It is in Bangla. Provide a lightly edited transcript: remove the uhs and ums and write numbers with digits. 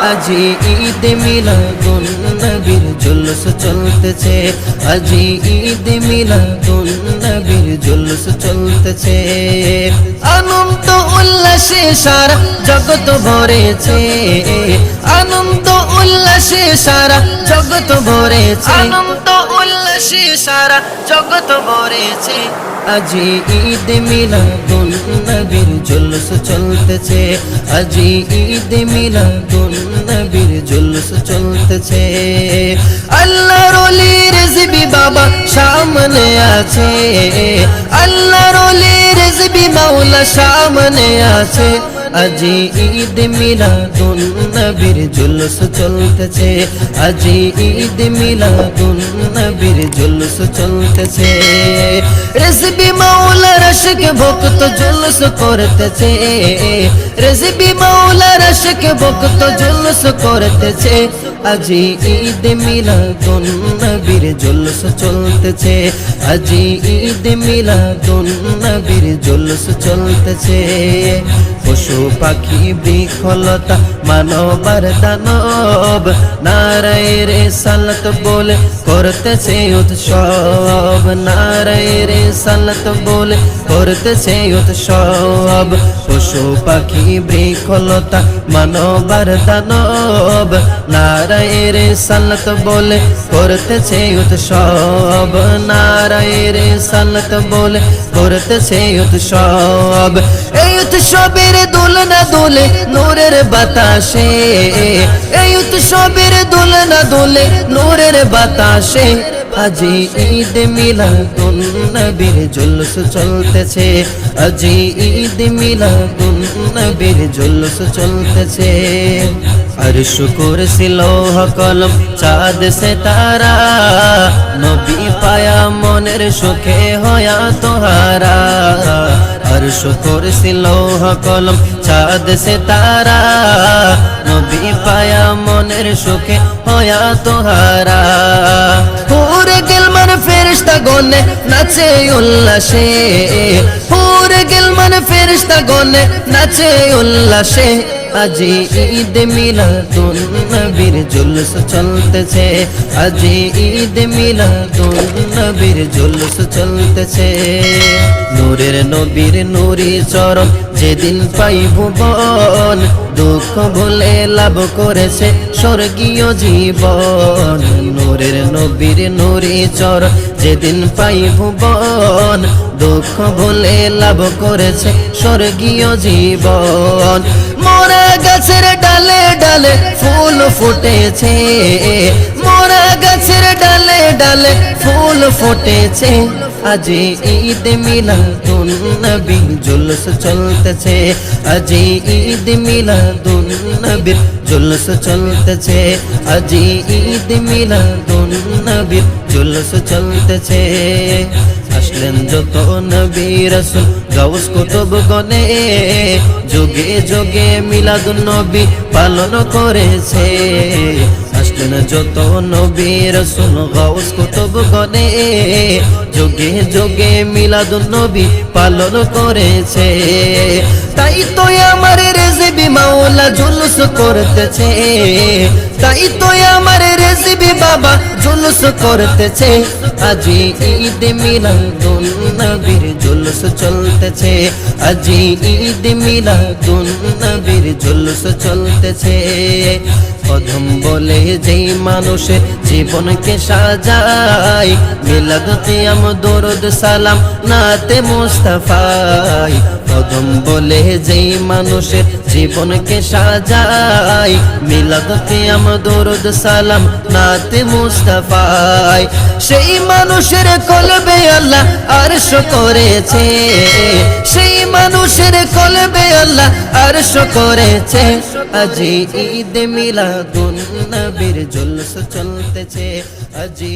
আজি ঈদ মিলাদুন নবীর জুলুস চলতেছে, আজি ঈদ মিলাদুন নবীর জুলুস চলতেছে। আনন্দ উল্লাসে সারা জগৎ ভরেছে, আনন্দ উল্লাসে সারা জগৎ ভরেছে, আনন্দ উল্লাসে সারা জগৎ ভরেছে। আজি ঈদ মিলাদুন নবীর জুলুস চলতেছে, আজি ঈদ মিলাদুন নবীর জুলুস চলতেছে। আল্লাহর ওলি রিজভী বাবা সামনে আছে, আল্লাহর ওলি রিজভী মাওলা সামনে আছে। আজি ঈদ মিলাদুন নবীর জুলুস চলতেছে, আজি ঈদ মিলাদুন নবীর জুলুস চলতেছে। রিজভী মাওলার আশিক ভক্ত জুলুস করতেছে, রিজভী মাওলার আশিক ভক্ত জুলুস করতেছে। আজি ঈদ মিলাদুন নবীর জুলুস চলতেছে, আজি ঈদ মিলাদুন নবীর জুলুস চলতেছে। পশু পাখি বৃক্ষলতা মানবার দানব নারায়ে রিসালাত বলে করতেছে উৎসব, নারায়ে রিসালাত বলে করতেছে উৎসব। পশু পাখি বৃক্ষলতা মানবার দানব নারায়ে রিসালাত বলে করতেছে উৎসব, নারায়ে রিসালাত বলে করতেছে উৎসব। এই উৎসবের দোলনা দোলে নূরের বাতাসে, এই উৎসবের দোলনা দোলে নূরের বাতাসে। আজি ঈদ মিলাদুন নবীর জুলুস চলতেছে, আজি ঈদ মিলাদুন নবীর জুলুস চলতেছে। আরশ কুরসি লৌহ কলম চাঁদ সিতারা নবী পায়া মনের সুখে হয়া তোহারা। আরশ কুরসি লৌহ কলম চাঁদ সিতারা নবী পায়া মনের সুখে হয়া তোহারা। পুরে গিলমান ফেরেশতা গনে নাচে উল্লাসে, পুরে গিলমান ফেরেশতা গনে নাচে উল্লাসে। আজি ঈদ মিলাদুন নবীর জুলুস চলতেছে, আজি ঈদ মিলাদুন নবীর জুলুস চলতেছে। নূরের নবীর নূরি চরণ যেদিন পাই ভুবন, দুঃখ ভুলে লাভ করেছে স্বর্গীয় জীবন। নূরের নবীর নূরি চরণ যেদিন পাই ভুবন, দুঃখ ভুলে লাভ করেছে স্বর্গীয় জীবন। মোরা গাছের ডালে ডালে ফুল ফুটেছে, মোরা গাছের ডালে ডালে ফুল ফুটেছে। আজি ঈদ মিলাদুন নবীর জুলুস চলতেছে, আজি ঈদ মিলাদুন নবীর জুলুস চলতেছে, আজি ঈদ মিলাদুন নবীর জুলুস চলতেছে। আসলেন যত নবী রাসূল গাউস কুতুব গনে, যুগে যুগে মিলাদুন নবী পালন করেছে। আসলেন যত নবী রাসূল গাউস কুতুব গনে, যুগে যুগে মিলাদুন নবী পালন করেছে। তাই তো আমার রিজভী মাওলা জুলুস করতেছে, তাই তো আমার রিজভী বাবা জুলুস করতেছে। আজি ঈদ মিলাদুন নবীর জুলুস চলতেছে, আজি ঈদ মিলাদুন নবীর জুলুস চলতেছে। প্রথম বলে যেই মানুষের জীবনকে সাজায়, মিলাদ কিয়াম দরুদ সালাম নাতে মুস্তাফাই। প্রথম বলে যেই মানুষের জীবনকে সাজায়, মিলাদ কিয়াম দরুদ সালাম নাতে মুস্তাফাই। সেই মানুষের কলবে আল্লাহ আরশ করেছে, সেই মানুষের কলবে আল্লাহ আরশ করেছে। আজি ঈদ মিলাদুন নবীর জুলুস চলতেছে, আজি